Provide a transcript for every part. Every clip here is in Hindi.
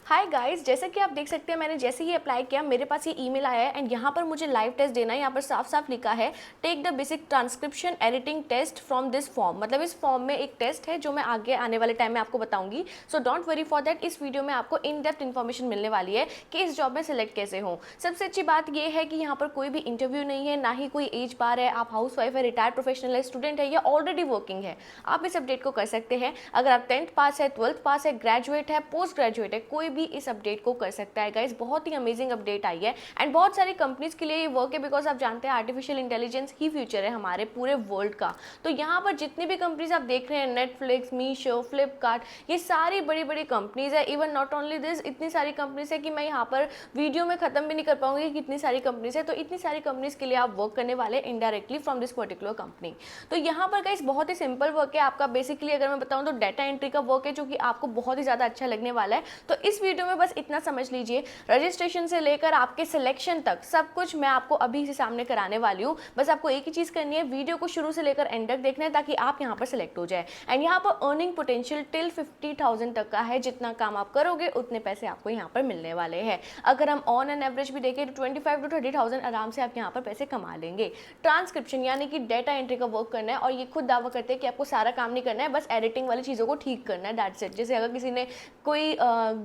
हाय गाइस, जैसा कि आप देख सकते हैं मैंने जैसे ही अप्लाई किया मेरे पास ये ईमेल आया है एंड यहाँ पर मुझे लाइव टेस्ट देना है। यहाँ पर साफ साफ लिखा है take the basic transcription editing test from this form. मतलब इस फॉर्म में एक टेस्ट है जो मैं आगे आने वाले टाइम में आपको बताऊंगी। So don't worry for that, इस वीडियो में आपको इन डेप्थ इन्फॉर्मेशन मिलने वाली है कि इस जॉब में सिलेक्ट कैसे हो। सबसे अच्छी बात यह है कि यहाँ पर कोई भी इंटरव्यू नहीं है, ना ही कोई एज बार है। आप हाउस वाइफ है, रिटायर्ड प्रोफेशनल है, स्टूडेंट है या ऑलरेडी वर्किंग है, आप इस अपडेट को कर सकते हैं। अगर आप 10th पास है, 12th पास है, ग्रेजुएट है, पोस्ट ग्रेजुएट है, कोई भी इस अपडेट को कर सकता है। गाइस बहुत ही अमेजिंग अपडेट आई है एंड बहुत सारी कंपनीज के लिए ये वर्क है, बिकॉज आप जानते हैं आर्टिफिशियल इंटेलिजेंस ही फ्यूचर है हमारे पूरे वर्ल्ड का। तो यहाँ पर जितनी भी कंपनीज आप देख रहे हैं, नेटफ्लिक्स, मीशो, फ्लिपकार्ट, ये सारी बड़ी बड़ी कंपनीज है। इवन नॉट ओनली दिस, इतनी सारी कंपनीज है कि मैं यहाँ पर वीडियो में खत्म भी नहीं कर पाऊंगी कि कितनी सारी कंपनीज है। तो इतनी सारी कंपनीज के लिए आप वर्क करने वाले indirectly from this particular company. तो यहाँ पर गाइस बहुत ही सिंपल वर्क है आपका। बेसिकली अगर मैं बताऊँ तो डाटा एंट्री का वर्क है जो कि आपको बहुत ही ज़्यादा अच्छा लगने वाला है। तो इस वीडियो में बस इतना समझ लीजिए, रजिस्ट्रेशन से लेकर आपके सिलेक्शन तक सब कुछ मैं आपको अभी से सामने कराने वाली हूँ। बस आपको एक ही चीज़ करनी है, वीडियो को शुरू से लेकर एंड तक देखना है ताकि आप यहाँ पर सिलेक्ट हो जाए। एंड यहाँ पर अर्निंग पोटेंशियल टिल 50,000 तक का है। जितना काम आप करोगे उतने पैसे आपको यहाँ पर मिलने वाले हैं। अगर हम ऑन एन एवरेज भी देखें तो 25 to 30,000 आराम से आप यहाँ पर पैसे कमा लेंगे। ट्रांसक्रिप्शन यानी कि डाटा एंट्री का वर्क करना है और ये खुद दावा करते हैं कि आपको सारा काम नहीं करना है, बस एडिटिंग वाली चीज़ों को ठीक करना है, दैट्स इट। जैसे अगर किसी ने कोई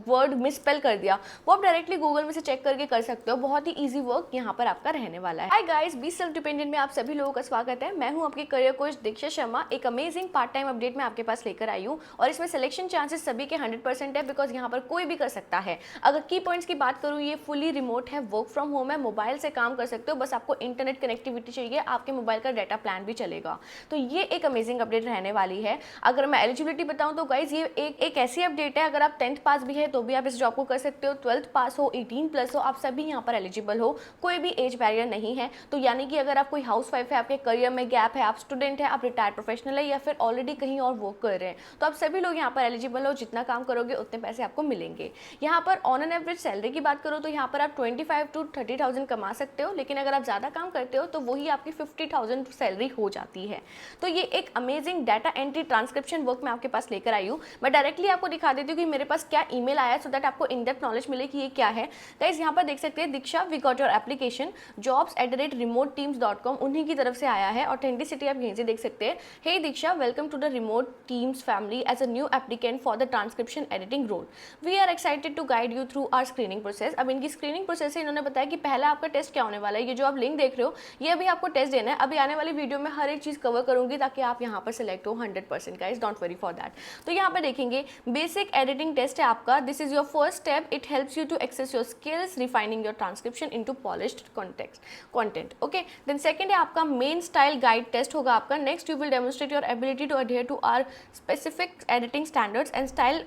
वर्ड मिसस्पेल कर दिया वो आप डायरेक्टली गूगल में से चेक करके कर सकते हो। बहुत ही इजी वर्क यहाँ पर आपका रहने वाला है। Hi guys, be self dependent में आप सभी लोगों का स्वागत है। मैं हूँ आपकी करियर कोच दीक्षा शर्मा। एक अमेजिंग पार्ट टाइम अपडेट मैं आपके पास लेकर आई हूँ और इसमें सिलेक्शन चांसेस सभी के 100% है, बिकॉज यहाँ पर कोई भी कर सकता है। अगर की पॉइंट्स की बात करूँ, ये फुली रिमोट है, वर्क फ्रॉम होम है, मोबाइल से काम कर सकते हो, बस आपको इंटरनेट कनेक्टिविटी चाहिए, आपके मोबाइल का डाटा प्लान भी चलेगा। तो ये एक अमेजिंग अपडेट रहने वाली है। अगर मैं एलिजिबिलिटी बताऊँ तो गाइज ये एक ऐसी अपडेट है, अगर आप 10th पास भी है तो भी आप इस जॉब को कर सकते हो, 12th पास हो, 18+ हो, आप सभी यहाँ पर एलिजिबल हो। कोई भी एज बैरियर नहीं है। तो यानी कि अगर आप कोई हाउस वाइफ है, आपके करियर में गैप है, आप स्टूडेंट है, आप रिटायर्ड प्रोफेशनल है या फिर ऑलरेडी कहीं और वर्क कर रहे हैं, तो आप सभी लोग यहाँ पर एलिजिबल हो। जितना काम करोगे उतने पैसे आपको मिलेंगे। यहाँ पर ऑन एन एवरेज सैलरी की बात करो तो यहाँ पर आप 25 to 30,000 कमा सकते हो, लेकिन अगर आप ज़्यादा काम करते हो तो वही आपकी 50,000 सैलरी हो जाती है। तो ये एक amazing data entry transcription work मैं आपके पास लेकर आई हूँ। मैं डायरेक्टली आपको दिखा देती हूँ कि मेरे पास क्या ईमेल आया, सो दैट आपको इन डेप्थ नॉलेज मिले कि ये क्या है। गाइस यहाँ पर देख सकते हैं, Diksha we got your application jobs@remoteteams.com उन्हीं की तरफ से आया है। ऑथेंटिसिटी आप यहीं से देख सकते हैं। Hey Diksha, welcome to the remote teams family as a new applicant for the transcription editing role. We are excited to guide you through our screening process. अब इनकी स्क्रीनिंग प्रोसेस से इन्होंने बताया कि पहला आपका टेस्ट क्या होने वाला है। ये जो आप लिंक देख रहे हो ये अभी आपको टेस्ट देना है। अभी आने वाली वीडियो में हर एक चीज़ कवर करूंगी ताकि आप यहाँ पर सिलेक्ट हो 100%। Guys don't worry for that. तो यहाँ पर देखेंगे बेसिक एडिटिंग टेस्ट है आपका। This is your first step, it helps you to access your skills, refining your transcription into polished content. Okay, then second है आपका main style guide test होगा आपका। Next you will demonstrate your ability to adhere to our specific editing standards and style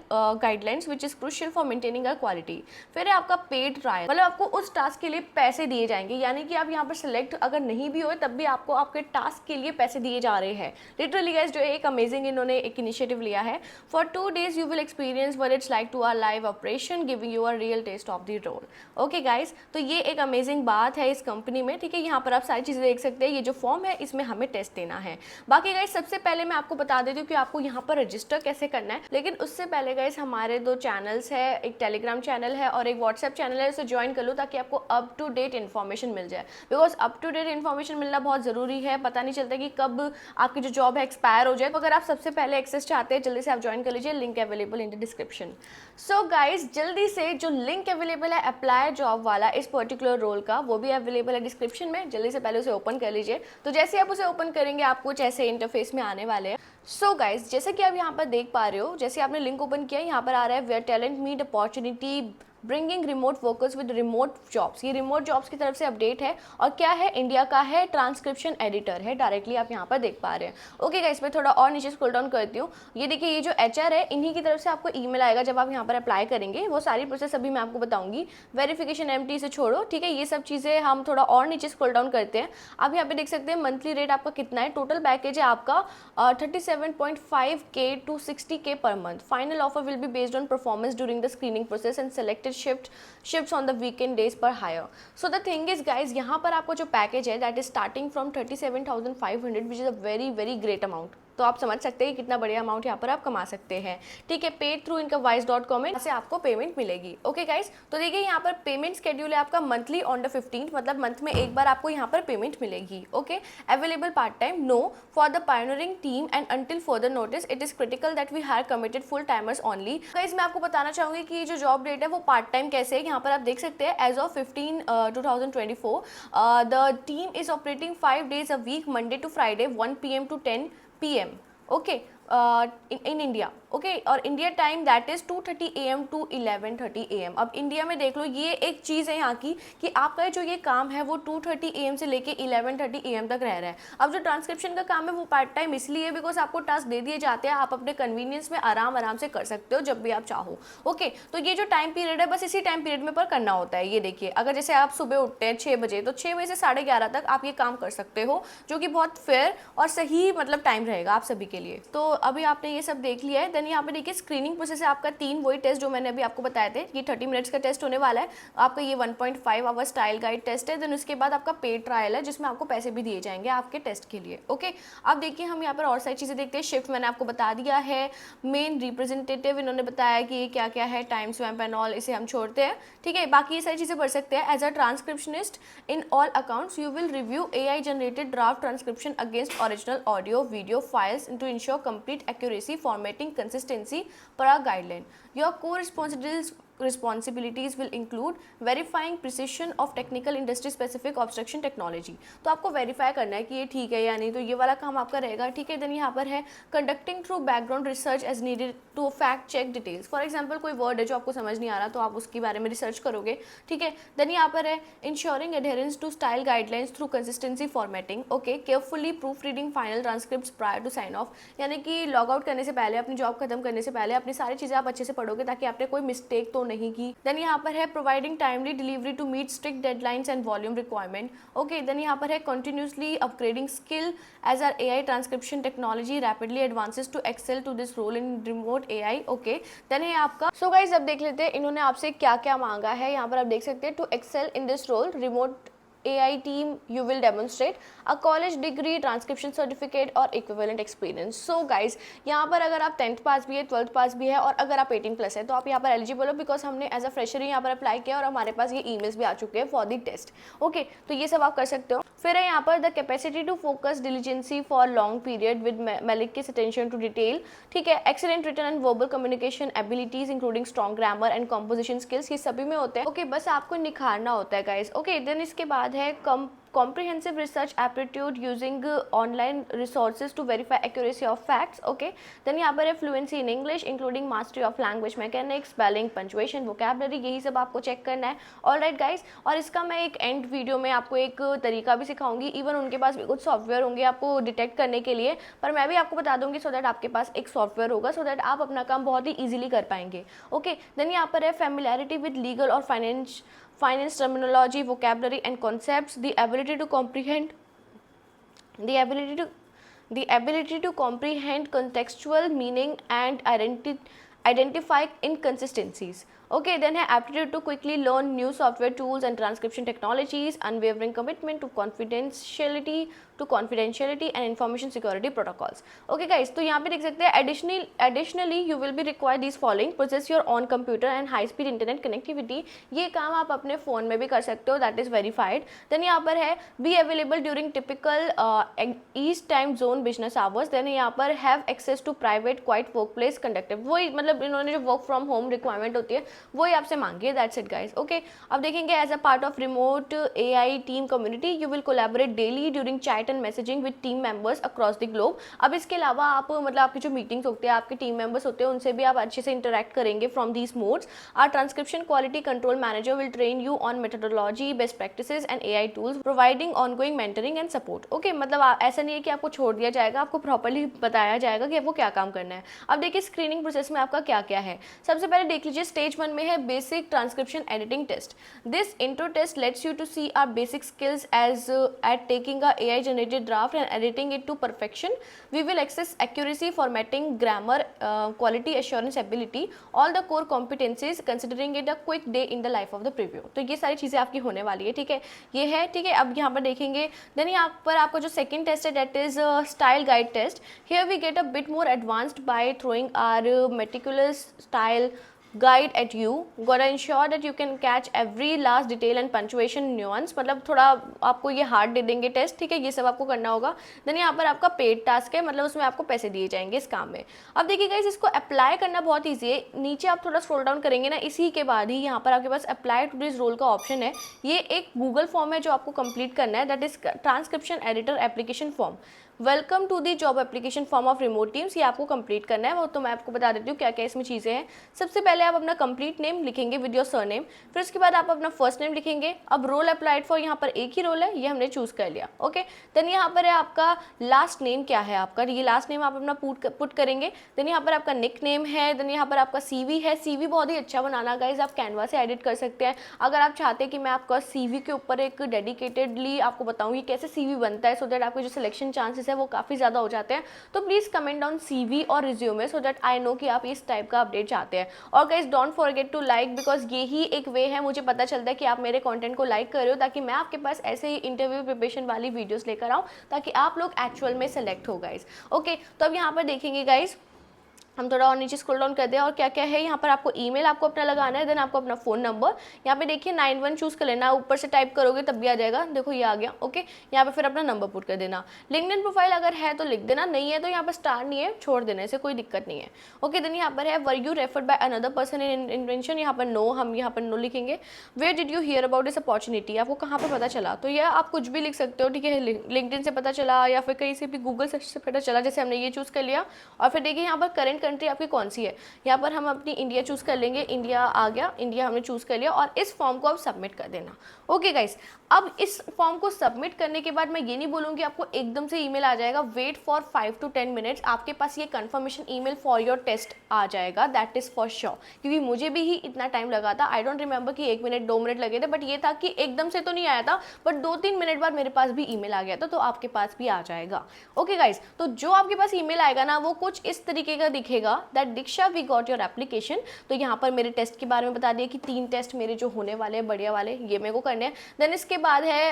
guidelines which is crucial for maintaining our quality. फिर है आपका paid trial, मतलब आपको उस टास्क के लिए पैसे दिए जाएंगे, यानी कि आप यहाँ पर सिलेक्ट अगर नहीं भी हो तब भी आपको आपके टास्क के लिए पैसे दिए जा रहे हैं। लिटरली गाइस जो एक अमेजिंग इन्होंने एक इनिशिएटिव लिया है। For 2 days you will experience what it's like to our live operation, giving you a real test of the role. Okay guys, तो ये एक अमेजिंग बात है इस कंपनी में। ठीक है, यहाँ पर आप सारी चीज़ें देख सकते हैं। ये जो फॉर्म है इसमें हमें टेस्ट देना है। बाकी गाइस सबसे पहले मैं आपको बता देती हूँ कि आपको यहाँ पर रजिस्टर कैसे करना है, लेकिन उससे पहले गाइस हमारे 2 चैनल्स है, एक टेलीग्राम चैनल है और एक व्हाट्सएप चैनल है, उसे ज्वाइन कर लो ताकि आपको अप टू डेट इन्फॉर्मेशन मिल जाए। Because up to date information मिलना बहुत ज़रूरी है। पता नहीं चलता कि कब आपकी जो जॉब है एक्सपायर हो जाए। तो अगर आप सबसे पहले एक्सेस चाहते हैं जल्दी से आप ज्वाइन कर लीजिए, link available in the description. So guys जल्दी से जो लिंक अवेलेबल है अप्लाई जॉब वाला इस पर्टिकुलर रोल का, वो भी अवेलेबल है डिस्क्रिप्शन में। जल्दी से पहले उसे ओपन कर लीजिए। तो जैसे आप उसे ओपन करेंगे आप कुछ ऐसे इंटरफेस में आने वाले हैं। सो गाइस जैसे कि आप यहाँ पर देख पा रहे हो, जैसे आपने लिंक ओपन किया यहाँ पर आ रहा है where talent meet opportunity bringing remote workers with remote jobs. ये रिमोट जॉब्स की तरफ से अपडेट है और क्या है, इंडिया का है, ट्रांसक्रिप्शन एडिटर है। डायरेक्टली आप यहाँ पर देख पा रहे हैं। ओके गाइस, मैं थोड़ा और नीचे स्क्रॉल डाउन करती हूँ। ये देखिए, ये जो एचआर है इन्हीं की तरफ से आपको ईमेल आएगा जब आप यहाँ पर अप्लाई करेंगे। वो सारी प्रोसेस अभी मैं आपको बताऊंगी। वेरिफिकेशन एमटी से छोड़ो, ठीक है, ये सब चीज़ें हम थोड़ा और नीचे स्क्रॉल डाउन करते हैं। आप यहाँ पे देख सकते हैं मंथली रेट आपका कितना है। टोटल पैकेज है आपका 37.5K to 60K per month. Final offer will be based on performance during the screening process and selected shifts on the weekend days per hire. So the thing is guys, यहाँ पर आपको जो पैकेज है that is starting from 37,500 which is a very very great amount. तो आप समझ सकते हैं कि कितना बढ़िया अमाउंट यहाँ पर आप कमा सकते हैं, ठीक है। पेड थ्रू incomeWise.com से आपको पेमेंट मिलेगी। ओके गाइस, तो देखिए यहाँ पर पेमेंट शेड्यूल है आपका मंथली ऑन द 15th, मतलब मंथ में एक बार आपको यहाँ पर पेमेंट मिलेगी। Okay, available part time no for the pioneering team and until further notice it is critical that we hire committed full timers only. Guys मैं आपको बताना चाहूंगी कि जो जॉब डेट है वो पार्ट टाइम कैसे है, यहाँ पर आप देख सकते हैं as of 15/2024 the team is operating 5 days a week Monday to Friday 1 PM to 10 PM। Okay, in India, okay, और India time that is 2:30 AM to 11:30 AM। अब इंडिया में देख लो, ये एक चीज़ है यहाँ की कि आपका जो ये काम है वो 2:30 AM से लेके 11:30 AM तक रह रहा है। अब जो ट्रांसक्रिप्शन का काम है वो पार्ट टाइम इसलिए बिकॉज आपको टास्क दे दिए जाते हैं, आप अपने कन्वीनियंस में आराम से कर सकते हो जब भी आप चाहो। ओके, तो ये जो टाइम पीरियड है बस इसी टाइम पीरियड में पर करना होता है। ये देखिए, अगर जैसे आप सुबह उठते हैं 6 बजे, तो 6 बजे से 11:30 तक आप ये काम कर सकते हो, जो कि बहुत फेयर और सही मतलब टाइम रहेगा आप सभी के लिए। तो अभी आपने ये सब देख लिया है। देन यहाँ पे देखिए स्क्रीनिंग प्रोसेस है आपका 3 वही टेस्ट जो मैंने अभी आपको बताए थे। ये 30 मिनट्स का टेस्ट होने वाला है आपका, ये 1.5 आवर स्टाइल गाइड टेस्ट है। देन उसके बाद आपका पेड ट्रायल है जिसमें आपको पैसे भी दिए जाएंगे आपके टेस्ट के लिए। ओके, अब देखिए हम यहाँ पर और सारी चीज़ें देखते हैं। शिफ्ट मैंने आपको बता दिया है, मेन रिप्रेजेंटेटिव इन्होंने बताया कि क्या क्या है, टाइम स्वैम्प एंड ऑल, इसे हम छोड़ते हैं, ठीक है। बाकी ये सारी चीज़ें पढ़ सकते हैं। As a transcriptionist in all accounts you will review AI generated draft transcription against original audio video files to ensure complete accuracy formatting consistency per our guideline. Your core responsibilities will include verifying precision of technical industry specific obstruction technology। तो आपको वेरीफाई करना है कि ये ठीक है या नहीं, तो ये वाला काम आपका रहेगा, ठीक है। देन यहाँ पर है conducting through background research as needed to fact check details. For example कोई वर्ड है जो आपको समझ नहीं आ रहा तो आप उसके बारे में रिसर्च करोगे, ठीक है। देन यहाँ पर है ensuring adherence to style guidelines through consistency formatting. Okay, carefully proofreading final transcript prior to sign off, यानी कि लॉग आउट करने से पहले, अपनी जॉब खत्म करने से पहले अपनी सारी चीज़ें आप अच्छे से पढ़ोगे ताकि आपने कोई मिस्टेक तो नहीं की। देन यहाँ पर है providing timely delivery to meet strict deadlines and volume requirement. Okay, then यहाँ पर है continuously upgrading skill as our AI transcription technology rapidly advances to excel to this role in remote AI। Okay, then है आपका सो गाइस अब देख लेते हैं इन्होंने आपसे क्या क्या मांगा है। यहाँ पर आप देख सकते हैं to excel in this role remote AI team you will demonstrate a college degree, transcription certificate और equivalent experience। So guys यहाँ पर अगर आप 10th पास भी है, 12th पास भी है और अगर आप 18+ है तो आप यहाँ पर एलिजिबल हो, बिकॉज हमने एज अ फ्रेशर ही यहाँ पर अप्लाई किया और हमारे पास ये ईमेल्स भी आ चुके हैं फॉर द टेस्ट। ओके, तो ये सब आप कर सकते हो। फिर है यहाँ पर the capacity to focus diligency for long period with meticulous attention to detail, ठीक है। Excellent written and verbal communication abilities including strong grammar and composition skills, ये सभी में होते हैं। ओके, बस आपको निखारना होता है गाइस। ओके, देन इसके बाद है comprehensive research aptitude using online resources to verify accuracy of facts। okay, then यहाँ पर है fluency in English including mastery of language mechanics, spelling, punctuation, vocabulary, यही सब आपको चेक करना है। ऑल राइट गाइज, और इसका मैं एक एंड वीडियो में आपको एक तरीका भी सिखाऊंगी। इवन उनके पास भी कुछ सॉफ्टवेयर होंगे आपको डिटेक्ट करने के लिए, पर मैं भी आपको बता दूंगी सो दैट आपके पास एक सॉफ्टवेयर होगा, सो दैट आप अपना काम बहुत ही ईजिली कर पाएंगे। ओके, देन यहाँ पर है फेमिलियरिटी विद लीगल और finance terminology, vocabulary and concepts, the ability to comprehend contextual meaning and identify inconsistencies। Okay, then है aptitude to quickly learn new software tools and transcription technologies, unwavering commitment to confidentiality and information security protocols। Okay guys, तो यहाँ पे देख सकते हैं additionally you will be required these following: possess your own computer and high speed internet connectivity। ये काम आप अपने फ़ोन में भी कर सकते हो, that is verified। then यहाँ पर है be available during typical east time zone business hours। then यहाँ पर have access to private quiet workplace conductive, वही मतलब इन्होंने जो वर्क फ्रॉम होम रिक्वायरमेंट होती है वही आपसे मांगी है, दैट्स इट गाइस। ओके, अब देखेंगे as a part of remote AI team community you will collaborate daily during chat and messaging with team members across the globe. अब इसके अलावा आप मतलब आपकी जो मीटिंग्स होते हैं, आपके टीम मेंबर्स होते हैं, उनसे भी आप अच्छे से इंटरेक्ट करेंगे from these modes. Our transcription quality control manager will train you on methodology, best practices and AI tools, providing ongoing mentoring and support. Okay, मतलब ऐसा नहीं है कि आपको छोड़ दिया जाएगा, आपको प्रॉपर्ली बताया जाएगा कि आपको क्या काम करना है। अब देखिए स्क्रीनिंग प्रोसेस में आपका क्या क्या है। सबसे पहले देख लीजिए स्टेज 1 वन में है basic transcription editing test. This intro test lets you to see our basic skills as at taking a AI generated draft and editing it to perfection. We will access accuracy, formatting, grammar, quality assurance ability, all the core competencies considering it a quick day in the life of the preview। तो ये सारी चीज़ें आपकी होने वाली है, ठीक है, ये है, ठीक है। अब यहाँ पर देखेंगे, देन यहाँ पर आपका जो सेकंड टेस्ट है that is style guide test. Here we get a bit more advanced by throwing our meticulous style guide at you, gotta ensure that you can catch every last detail and punctuation nuance। मतलब थोड़ा आपको ये हार्ड दे देंगे टेस्ट, ठीक है, ये सब आपको करना होगा। देन यहाँ पर आपका पेड टास्क है, मतलब उसमें आपको पैसे दिए जाएंगे इस काम में। अब देखिए गाइस, इसको अप्लाई करना बहुत ईजी है। नीचे आप थोड़ा स्क्रॉल डाउन करेंगे ना, इसी के बाद ही यहाँ पर आपके पास अप्लाई टू दिस रोल का ऑप्शन है। ये एक गूगल फॉर्म है जो आपको कंप्लीट करना है, that is transcription editor application form. Welcome to the job application form of remote teams, ये आपको कंप्लीट करना है। वो तो मैं आपको बता देती हूँ क्या क्या इसमें चीज़ें हैं। सबसे पहले आप अपना कंप्लीट नेम लिखेंगे विद योर सरनेम, फिर उसके बाद आप अपना फर्स्ट नेम लिखेंगे। अब रोल अप्लाइड फॉर, यहाँ पर एक ही रोल है, ये हमने चूज़ कर लिया, ओके। देन यहाँ पर है आपका लास्ट नेम क्या है आपका, ये लास्ट नेम आप अपना पुट करेंगे। देन यहाँ पर आपका निक नेम है। देन यहाँ पर आपका CV है। CV बहुत ही अच्छा बनाना गाइज, आप कैनवा से एडिट कर सकते हैं। अगर आप चाहते हैं कि मैं आपका CV के ऊपर एक डेडिकेटेडली आपको बताऊँ कि कैसे CV बनता है, सो दैट आपके जो सिलेक्शन चांसेस है वो काफ़ी ज़्यादा हो जाते हैं, तो प्लीज़ कमेंट डाउन CV और resume so that I know कि आप इस टाइप का अपडेट चाहते हैं। और guys don't forget to like, because ये ही एक वे है, मुझे पता चलता है कि आप मेरे कंटेंट को लाइक कर रहे हो, ताकि मैं आपके पास ऐसे ही इंटरव्यू प्रिपरेशन वाली वीडियोस लेकर आऊँ, ताकि आप लोग एक्चुअल में सेलेक्ट हो गाइज, ओके। तो अब यहाँ पर देखेंगे गाइज, हम थोड़ा और नीचे स्क्रॉल डाउन कर दें और क्या क्या है यहाँ पर आपको ईमेल आपको अपना लगाना है। देन आपको अपना फ़ोन नंबर यहाँ पे देखिए 91 चूज़ कर लेना, ऊपर से टाइप करोगे तब भी आ जाएगा, देखो ये आ गया, ओके। यहाँ पे फिर अपना नंबर पुट कर देना। लिंक्डइन प्रोफाइल अगर है तो लिख देना, नहीं है तो यहाँ पर स्टार नहीं है, छोड़ देना, इससे कोई दिक्कत नहीं है, ओके। देन यहाँ पर है were you referred by another person in invention, यहाँ पर नो, हम यहाँ पर नो लिखेंगे। Where did you hear about this opportunity, आपको कहाँ पर पता चला, तो यह आप कुछ भी लिख सकते हो, ठीक है। लिंक्डइन से पता चला या फिर कहीं से भी गूगल सर्च से पता चला, जैसे हमने ये चूज़ कर लिया। और फिर देखिए यहाँ पर करेंट कंट्री आपकी कौन सी है, यहाँ पर हम अपनी इंडिया चूज कर लेंगे, इंडिया आ गया, इंडिया हमने चूज कर लिया। और इस फॉर्म को आप सबमिट कर देना, ओके गाइस। अब इस फॉर्म को सबमिट करने के बाद मैं ये नहीं बोलूँगी आपको एकदम से ईमेल आ जाएगा, वेट फॉर 5 to 10 मिनट्स, आपके पास ये confirmation email for your test आ जाएगा, दैट इज फॉर श्योर। क्योंकि मुझे भी ही इतना टाइम लगा था, आई डोंट रिमेंबर कि 1 मिनट 2 मिनट लगे थे, बट ये था कि एकदम से तो नहीं आया था, बट 2-3 मिनट बाद मेरे पास भी ईमेल आ गया था, तो आपके पास भी आ जाएगा, ओके गाइस। तो जो आपके पास ईमेल आएगा ना, वो कुछ इस तरीके का दिखेगा, that Diksha we got your application. तो यहाँ पर मेरे टेस्ट के बारे में बता दिया कि 3 टेस्ट मेरे जो होने वाले हैं बढ़िया वाले, ये मेरे को करने हैं। देन इसके बाद है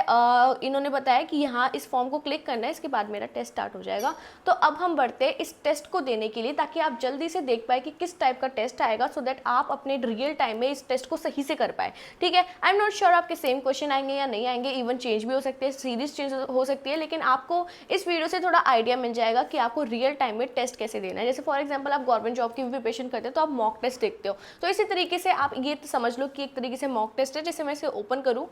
इन्होंने बताया कि यहाँ इस फॉर्म को क्लिक करना है, इसके बाद मेरा टेस्ट स्टार्ट हो जाएगा। तो अब हम बढ़ते हैं इस टेस्ट को देने के लिए, ताकि आप जल्दी से देख पाए कि किस टाइप का टेस्ट आएगा, सो दैट आप अपने रियल टाइम में इस टेस्ट को सही से कर पाए, ठीक है। आई एम नॉट श्योर आपके सेम क्वेश्चन आएंगे या नहीं आएंगे, इवन चेंज भी हो सकते हैं, सीरीज चेंज हो सकती है, लेकिन आपको इस वीडियो से थोड़ा आइडिया मिल जाएगा कि आपको रियल टाइम में टेस्ट कैसे देना है। जैसे फॉर एग्जाम्पल आप गवर्नमेंट जॉब की प्रिपरेशन करते हैं तो आप मॉक टेस्ट देखते हो, तो इसी तरीके से आप ये समझ लो कि एक तरीके से मॉक टेस्ट है। जैसे मैं इसे ओपन करूँ,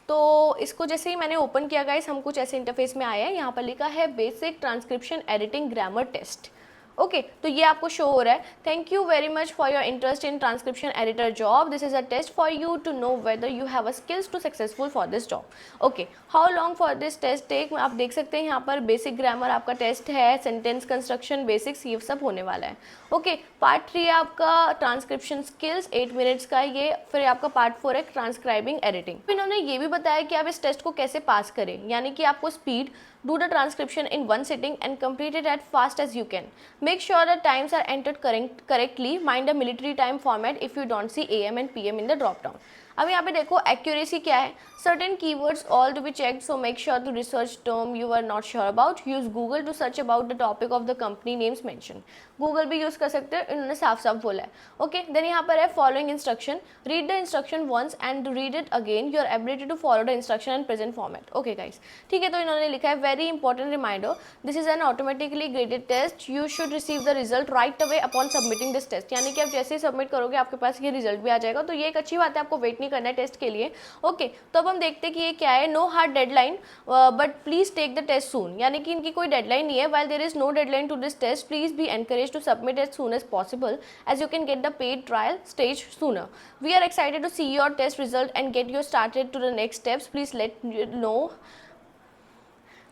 तो इसको जैसे ही मैंने ओपन किया गाइस, हम कुछ ऐसे इंटरफेस में आया है, यहाँ पर लिखा है basic transcription editing grammar test, okay. तो ये आपको शो हो रहा है, thank you very much for your interest in transcription editor job, this is a test for you to know whether you have a skills to successful for this job, okay. How long for this test take, आप देख सकते हैं यहाँ पर बेसिक ग्रामर आपका टेस्ट है, सेंटेंस कंस्ट्रक्शन बेसिक्स, ये सब होने वाला है, ओके। पार्ट 3 आपका ट्रांसक्रिप्शन स्किल्स 8 मिनट्स का ये, फिर आपका पार्ट 4 है ट्रांसक्राइबिंग एडिटिंग। इन्होंने ये भी बताया कि आप इस टेस्ट को कैसे पास करें, यानी कि आपको speed, do the transcription in one sitting and complete it as fast as you can. Make sure the times are entered correctly. Mind the military time format if you don't see AM and PM in the drop down. अब यहाँ पे देखो एक्यूरेसी क्या है, certain keywords all to be checked, so make sure to research term you are not sure about, use Google to search about the topic of the company names mention, Google भी यूज कर सकते हैं, इन्होंने साफ साफ बोला है, ओके। देन यहाँ पर है following instruction, read the instruction once and read it again, your ability to follow the instruction in present format, okay guys, ठीक है। तो इन्होंने लिखा है very important reminder, this is an automatically graded test, you should receive the result right away upon submitting this test, यानी कि आप जैसे ही सबमिट करोगे आपके पास ये रिजल्ट भी आ जाएगा, तो ये एक अच्छी बात है, आपको वेट नहीं करना है टेस्ट के लिए, ओके। तो अब हम देखते हैं कि ये क्या है, no hard deadline but please take the test soon, यानी कि इनकी कोई डेडलाइन नहीं है, while there is no deadline to this test, please be encourage to submit as soon as possible as you can get the paid trial stage sooner, we are excited to see your test result and get you started to the next steps, please let know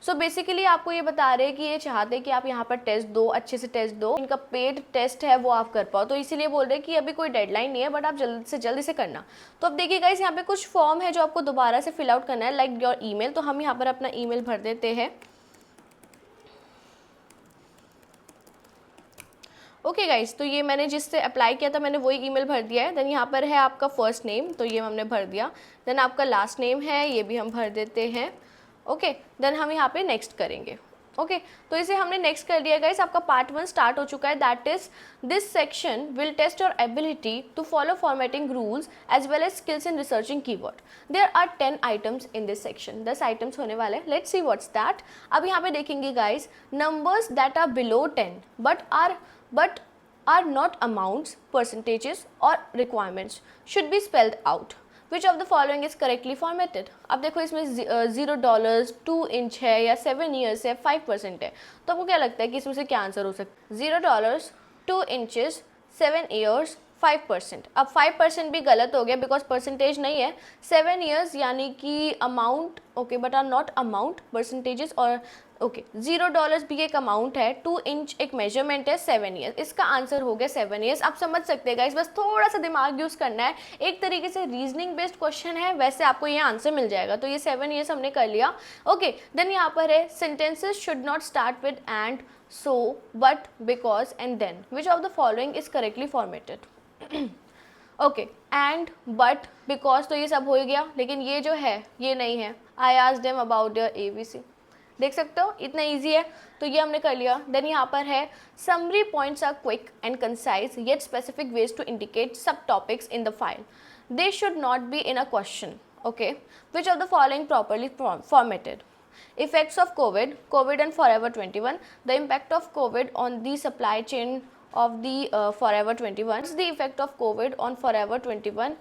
so basically आपको ये बता रहे हैं कि ये चाहते हैं कि आप यहाँ पर टेस्ट दो, अच्छे से टेस्ट दो, इनका पेड टेस्ट है वो आप कर पाओ, तो इसीलिए बोल रहे हैं कि अभी कोई डेडलाइन नहीं है, बट आप जल्द से जल्द इसे करना। तो अब देखिए गाइस, यहाँ पे कुछ फॉर्म है जो आपको दोबारा से फिल आउट करना है, लाइक योर ईमेल। तो हम यहाँ पर अपना ईमेल भर देते हैं। ओके गाइस, तो ये मैंने जिससे अप्लाई किया था मैंने वही ईमेल भर दिया है। देन यहाँ पर है आपका फर्स्ट नेम, तो ये हमने भर दिया। देन आपका लास्ट नेम है, ये भी हम भर देते हैं। ओके, देन हम यहाँ पे नेक्स्ट करेंगे। ओके, तो इसे हमने नेक्स्ट कर दिया गाइस। आपका पार्ट 1 स्टार्ट हो चुका है, that is this section will test your ability to follow formatting rules as well as skills in researching keyword. There are 10 items in this section, 10 items होने वाले। Let's see what's that. अब यहाँ पे देखेंगे guys, numbers that are below 10 but are not amounts, percentages or requirements should be spelled out. Which of the following is correctly formatted? अब देखो इसमें $0, 2 इंच है या 7 years है, 5% है, तो आपको क्या लगता है कि इसमें से क्या आंसर हो सकता है? $0, 2 inches, 7 years, 5%। अब 5% भी गलत हो गया बिकॉज परसेंटेज नहीं है। 7 years यानी कि amount, okay, but are not amount, percentages और ओके। $0 भी एक अमाउंट है, 2 इंच एक मेजरमेंट है, 7 years, इसका आंसर हो गया 7 years। आप समझ सकते हैं गाइस, बस थोड़ा सा दिमाग यूज़ करना है। एक तरीके से रीजनिंग बेस्ड क्वेश्चन है, वैसे आपको ये आंसर मिल जाएगा। तो ये 7 years हमने कर लिया। ओके, देन यहाँ पर है sentences should not start with and, so, but, because and then. Which of the following is correctly formatted? Okay, and, but, because तो ये सब हो गया, लेकिन ये जो है ये नहीं है। I asked them about your ABC, देख सकते हो इतना इजी है, तो ये हमने कर लिया। देन यहाँ पर है summary points are quick and concise yet specific ways to indicate subtopics in the file, they should not be in a question. Okay, which of the following properly formatted? Effects of COVID and Forever 21, the impact of COVID on the supply chain of the Forever 21. What's the effect of COVID on Forever 21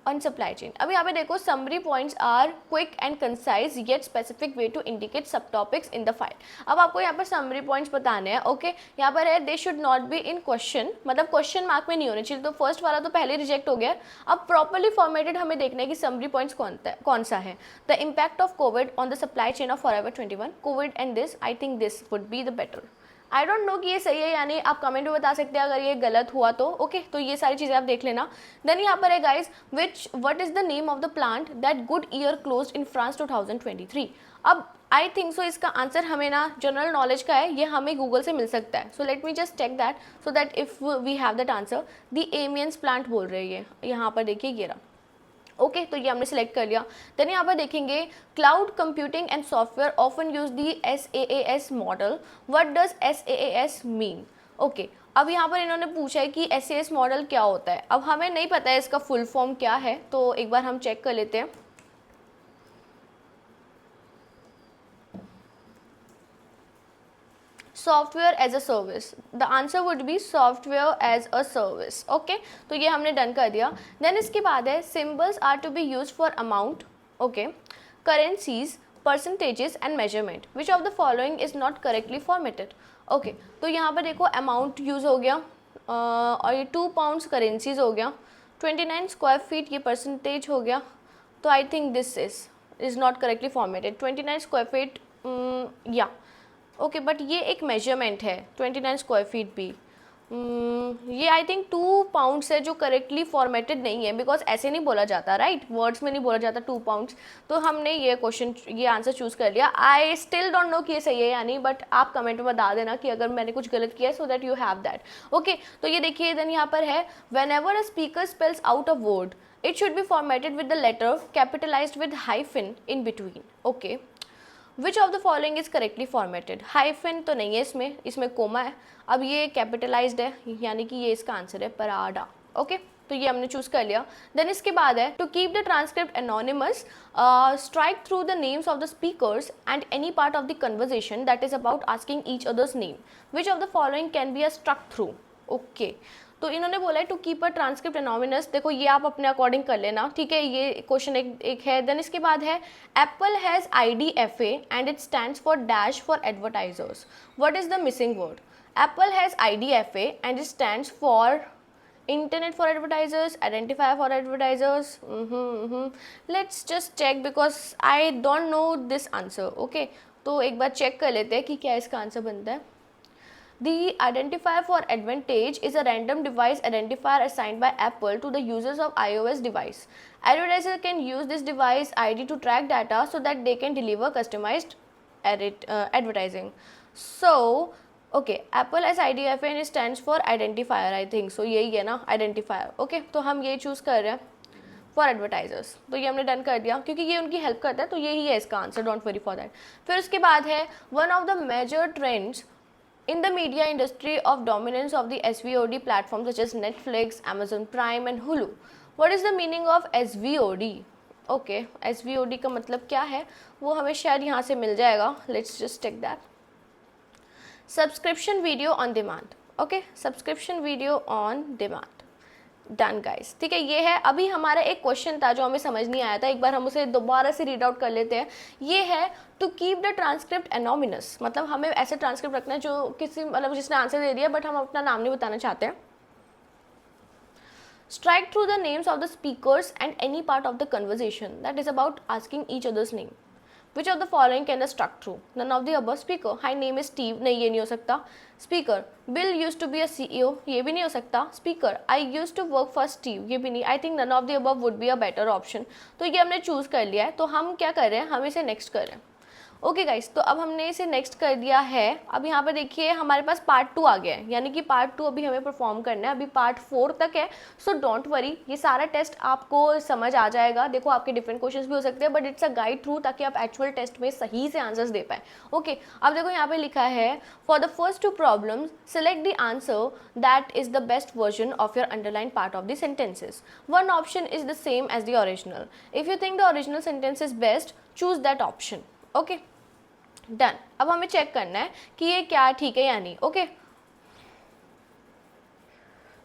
on supply chain? अभी यहाँ पे देखो, summary points are quick and concise yet specific way to indicate subtopics in the file. अब आपको यहाँ पर summary points बताने हैं। ओके, यहाँ पर है they should not be in question, मतलब क्वेश्चन मार्क में नहीं होने चाहिए, तो फर्स्ट वाला तो पहले रिजेक्ट हो गया। अब प्रॉपरली फॉर्मेटेड हमें देखना है कि summary points कौन सा है। The impact of COVID on the supply chain of Forever 21, COVID and this, I think this would be the better. I don't know कि ये सही है या नहीं, आप कमेंट में बता सकते हैं अगर ये गलत हुआ तो। ओके, तो ये सारी चीज़ें आप देख लेना। देन यहाँ पर है guys, what is the name of the plant that good year closed in France 2023? अब आई थिंक सो इसका आंसर हमें ना जनरल नॉलेज का है, ये हमें गूगल से मिल सकता है। So let me just check that so that if we have that answer. The एमियंस प्लांट बोल रही है, यहाँ पर देखिए ये रहा। ओके, तो ये हमने सेलेक्ट कर लिया। देन यहाँ पर देखेंगे cloud computing and software often use the SaaS model, what does SaaS mean? Okay, अब यहाँ पर इन्होंने पूछा है कि SaaS मॉडल क्या होता है। अब हमें नहीं पता है इसका फुल फॉर्म क्या है, तो एक बार हम चेक कर लेते हैं। Software as a service, the answer would be software as a service. Okay, तो ये हमने डन कर दिया। देन इसके बाद है symbols are to be use for amount, okay, currencies, percentages and measurement, which of the following is not correctly formatted? Okay, तो यहाँ पर देखो अमाउंट यूज हो गया और ये 2 pounds करेंसीज हो गया, 29 स्क्वायर फीट ये परसेंटेज हो गया, तो I think this is not correctly formatted. 29 square feet या ओके, बट ये एक मेजरमेंट है 29 स्क्वायर फीट भी। ये आई थिंक 2 pounds है जो करेक्टली फॉर्मेटेड नहीं है, बिकॉज ऐसे नहीं बोला जाता, राइट, वर्ड्स में नहीं बोला जाता 2 pounds। तो हमने ये क्वेश्चन, ये आंसर चूज़ कर लिया। आई स्टिल डोंट नो कि ये सही है या नहीं, बट आप कमेंट में बता देना कि अगर मैंने कुछ गलत किया है, so that you have that. Okay, तो ये देखिए, देन यहाँ पर है whenever a speaker spells out a word it should be formatted with the letter capitalized with hyphen in between. Okay, which of the following is correctly formatted? Hyphen तो नहीं है इसमें, इसमें कोमा है। अब ये कैपिटलाइज्ड है, यानी कि ये इसका आंसर है पराडा। ओके, तो ये हमने चूज कर लिया। देन इसके बाद है to keep the transcript anonymous, strike through the names of the speakers and any part of the conversation that is about asking each others name, which of the following can be a struck through? Okay, तो इन्होंने बोला है to keep a transcript anonymous. देखो ये आप अपने अकॉर्डिंग कर लेना, ठीक है, ये क्वेश्चन एक है। देन इसके बाद है Apple has IDFA and it stands for dash for advertisers, what is the missing word? Apple has IDFA and it stands for internet for advertisers, identifier for advertisers. Let's just check because I don't know this answer. Okay, तो एक बार चेक कर लेते हैं कि क्या इसका आंसर बनता है. The identifier for advantage is a random device identifier assigned by Apple to the users of iOS device. Advertiser can use this device ID to track data so that they can deliver customized advertising. So, okay, Apple as IDFA stands for identifier, I think. So यही है ना identifier. Okay, तो हम ये choose कर रहे हैं फॉर एडवर्टाइजर्स. तो ये हमने डन कर दिया क्योंकि ये उनकी हेल्प करता है, तो यही है इसका answer. Don't worry for that. फिर उसके बाद है one of the major trends in the media industry of dominance of the SVOD platforms such as Netflix, Amazon Prime and Hulu. What is the meaning of SVOD? Okay, SVOD का मतलब क्या है वो हमें शायद यहाँ से मिल जाएगा. Let's just check that. Subscription video on demand. Okay, subscription video on demand. Done guys. ठीक है, ये है. अभी हमारा एक क्वेश्चन था जो हमें समझ नहीं आया था, एक बार हम उसे दोबारा से रीड आउट कर लेते हैं. ये है टू कीप द ट्रांसक्रिप्ट एनोमिनस, मतलब हमें ऐसे ट्रांसक्रिप्ट रखना है जो किसी मतलब जिसने आंसर दे दिया बट हम अपना नाम नहीं बताना चाहते हैं. Strike through the names of the speakers and any part of the conversation that is about asking each others name. Which of the following can the struck through? None of the above. Speaker, hi name is Steve. नहीं, ये नहीं हो सकता. Speaker, Bill used to be a CEO. ये भी नहीं हो सकता. Speaker, I used to work for Steve. ये भी नहीं. I think none of the above would be a better option. तो ये हमने चूज कर लिया है. तो हम क्या कर रहे हैं, हम इसे नेक्स्ट कर रहे हैं. ओके गाइस, तो अब हमने इसे नेक्स्ट कर दिया है. अब यहाँ पर देखिए हमारे पास पार्ट 2 आ गया है, यानी कि पार्ट 2 अभी हमें परफॉर्म करना है. अभी पार्ट 4 तक है. सो डोंट वरी, ये सारा टेस्ट आपको समझ आ जाएगा. देखो आपके डिफरेंट क्वेश्चंस भी हो सकते हैं but it's a guide through ताकि आप एक्चुअल टेस्ट में सही से आंसर्स दे पाए. ओके, अब देखो यहाँ पे लिखा है for the first 2 problems select the answer that is the best version of your underline part of the sentences. One option is the same as the original. If you think the original sentence is best, choose that option. Okay, done. अब हमें चेक करना है कि ये क्या ठीक है या नहीं. ओके,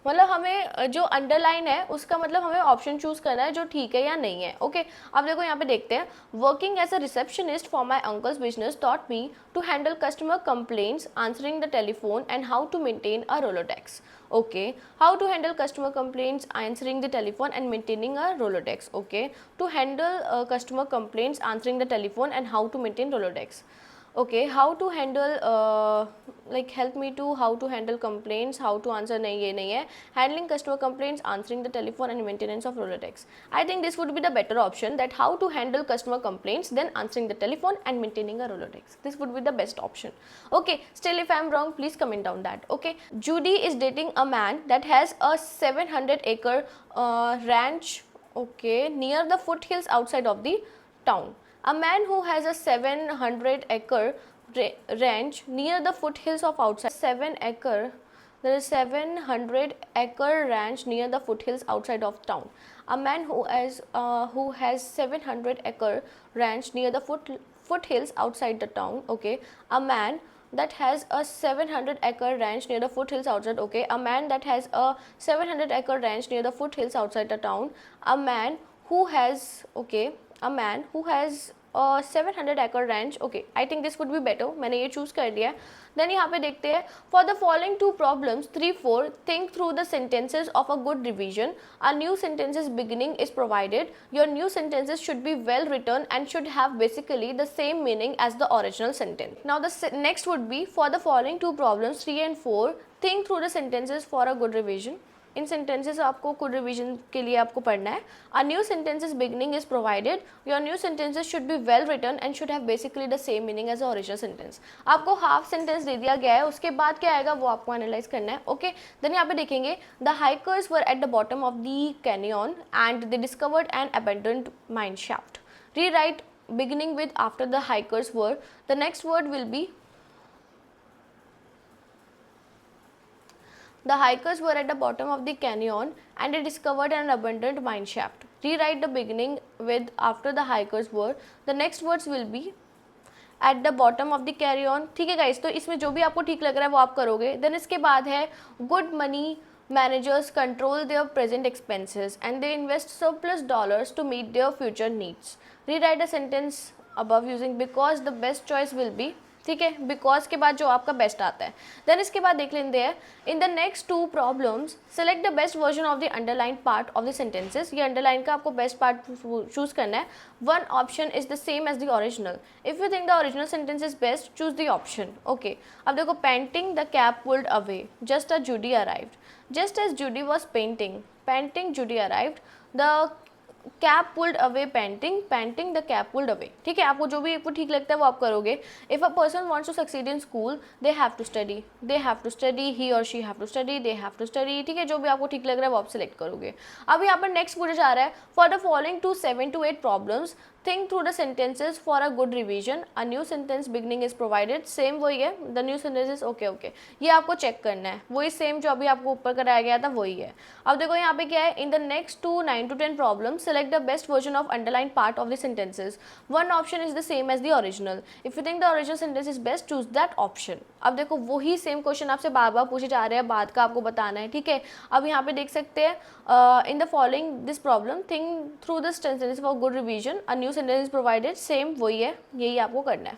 मतलब हमें जो अंडरलाइन है उसका मतलब हमें ऑप्शन चूज करना है जो ठीक है या नहीं है. ओके, अब देखो यहाँ पे देखते हैं. Working as a receptionist for my uncle's business taught me to handle customer complaints, answering the telephone and how to maintain a Rolodex. Okay, how to handle customer complaints, answering the telephone and maintaining a Rolodex. Okay, to handle customer complaints, answering the telephone and how to maintain Rolodex. Okay, how to handle like help me to how to handle complaints, how to answer, नहीं ये नहीं है. Handling customer complaints, answering the telephone and maintenance of Rolodex. I think this would be the better option, that how to handle customer complaints, then answering the telephone and maintaining a Rolodex. This would be the best option. Okay, still if I am wrong, please comment down that. Okay, Judy is dating a man that has a 700-acre ranch. Okay, near the foothills outside of the town. A man who has a 700-acre ranch near the foothills of outside 7-acre. There is 700-acre ranch near the foothills outside of town. A man who has 700-acre ranch near the foothills outside the town. Okay, a man that has a 700-acre ranch near the foothills outside. Okay, a man that has a 700-acre ranch near the foothills outside the town. A man who has a man who has a 700-acre ranch. Okay, I think this would be better. मैंने ये चूज कर दिया है. देन यहाँ पे देखते हैं for the following 2 problems 3-4 think through the sentences of a good revision. A new sentences beginning is provided. Your new sentences should be well written and should have basically the same meaning as the original sentence. Now the next would be for the following 2 problems 3 and 4 think through the sentences for a good revision. इन सेंटेंसेस आपको गुड रिवीजन के लिए आपको पढ़ना है. A new sentences beginning is provided. Your new sentences should be well written and should have basically the same meaning as a original sentence. आपको हाफ सेंटेंस दे दिया गया है, उसके बाद क्या आएगा वो आपको एनालाइज करना है. ओके, देन यहाँ पे देखेंगे the hikers were at the bottom of the canyon and they discovered an abandoned mine shaft. Rewrite beginning with after the hikers were. The next word will be the hikers were at the bottom of the canyon and they discovered an abandoned mine shaft. Rewrite the beginning with after the hikers were. The next words will be at the bottom of the canyon. ठीक है गाइस, तो इसमें जो भी आपको ठीक लग रहा है वो आप करोगे. देन इसके बाद है good money managers control their present expenses and they invest surplus dollars to meet their future needs. Rewrite the sentence above using because the best choice will be. ठीक है, बिकॉज के बाद जो आपका बेस्ट आता है। देन इसके बाद देख लेते हैं in the next two problems select the best version of the underline part of the sentences. ये अंडरलाइन का आपको बेस्ट पार्ट चूज करना है। One option is the same as the original. If you think the original sentence is best choose the option. Okay, अब देखो painting the cap pulled away just as Judy arrived. Just as Judy was painting Judy arrived, the cap pulled away painting the cap pulled away. ठीक है, आपको जो भी आपको ठीक लगता है वो आप करोगे। If a person wants to succeed in school they have to study, he or she have to study, they have to study. ठीक है, जो भी आपको ठीक लग रहा है वो आप सिलेक्ट करोगे। अब यहाँ पर नेक्स्ट पूछा जा रहा है for the following two 7 to 8 problems think through the sentences for a good revision, a new sentence beginning is provided. Same वही है, द न्यू सेंटेंसेज। ओके, ये आपको चेक करना है, वही सेम जो अभी आपको ऊपर कराया गया था वही है। अब देखो यहाँ पे क्या है, in the next two 9 to 10 problem select the best version of underline part of the sentences. One option is the same as the original. If you think the original sentence is best choose that option. अब देखो वही सेम क्वेश्चन आपसे बार बार पूछे जा रहे हैं, बाद का आपको बताना है। ठीक है, अब यहाँ पे देख सकते हैं in the following this problem think through the sentence for good revision, a new sentence is provided. Same वही है, यही आपको करना है।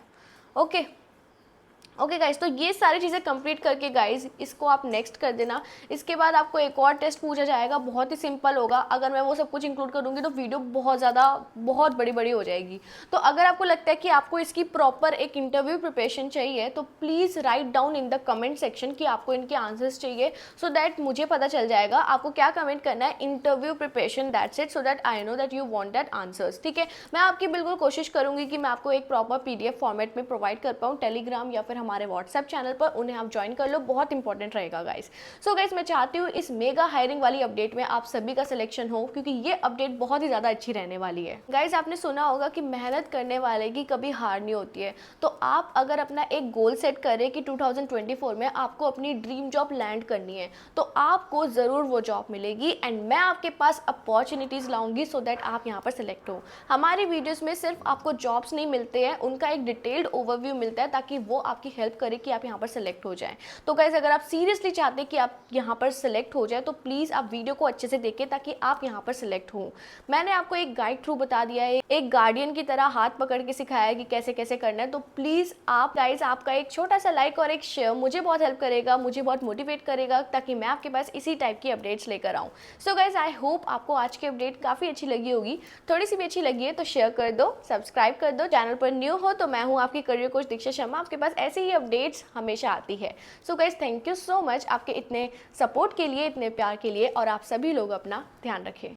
ओके गाइज, तो ये सारी चीज़ें कंप्लीट करके गाइज इसको आप नेक्स्ट कर देना। इसके बाद आपको एक और टेस्ट पूछा जाएगा, बहुत ही सिंपल होगा। अगर मैं वो सब कुछ इंक्लूड करूँगी तो वीडियो बहुत बड़ी हो जाएगी। तो अगर आपको लगता है कि आपको इसकी प्रॉपर एक इंटरव्यू प्रिपरेशन चाहिए तो please write down in the comment section कि आपको इनके आंसर्स चाहिए, सो दैट मुझे पता चल जाएगा आपको क्या कमेंट करना है। Interview preparation, that's it, so that I know that you want that answers. ठीक है, मैं आपकी बिल्कुल कोशिश करूँगी कि मैं आपको एक प्रॉपर PDF फॉर्मेट में प्रोवाइड कर पाऊँ टेलीग्राम या फिर हमारे व्हाट्सएप चैनल पर। उन्हें आप ज्वाइन कर लो, बहुत इंपॉर्टेंट रहेगा गाइस। सो गाइस, मैं चाहती हूँ इस मेगा हायरिंग वाली अपडेट में आप सभी का सिलेक्शन हो, क्योंकि ये अपडेट बहुत ही ज़्यादा अच्छी रहने वाली है। गाइस, आपने सुना होगा कि मेहनत करने वाले की कभी हार नहीं होती है। तो आप अगर अपना एक गोल सेट करें कि 2024 में आपको अपनी ड्रीम जॉब लैंड करनी है तो आपको ज़रूर वो जॉब मिलेगी एंड मैं आपके पास अपॉर्चुनिटीज़ लाऊंगी सो दैट आप यहाँ पर सिलेक्ट हो। हमारी वीडियोज़ में सिर्फ आपको जॉब्स नहीं मिलते हैं, उनका एक डिटेल्ड ओवरव्यू मिलता है ताकि वो आपकी हेल्प करे कि आप यहाँ पर सेलेक्ट हो जाएं। तो गाइस, अगर आप सीरियसली चाहते हैं कि आप यहाँ पर सेलेक्ट हो जाए तो प्लीज़ आप वीडियो को अच्छे से देखें ताकि आप यहाँ पर सेलेक्ट हो। मैंने आपको एक गाइड थ्रू बता दिया है, एक गार्डियन की तरह हाथ पकड़ के सिखाया है कि कैसे कैसे करना है। तो प्लीज़ आप गाइस, आपका एक छोटा सा लाइक और एक शेयर मुझे बहुत हेल्प करेगा, मुझे बहुत मोटिवेट करेगा ताकि मैं आपके पास इसी टाइप की अपडेट्स लेकर आऊँ। सो गाइस, आई होप आपको आज की अपडेट काफ़ी अच्छी लगी होगी। थोड़ी सी भी अच्छी लगी है तो शेयर कर दो, सब्सक्राइब कर दो। चैनल पर न्यू हो तो मैं हूँ आपकी करियर कोच दीक्षा शर्मा, आपके पास ऐसे ही अपडेट्स हमेशा आती है। So guys, thank you so much आपके इतने सपोर्ट के लिए, इतने प्यार के लिए, और आप सभी लोग अपना ध्यान रखें।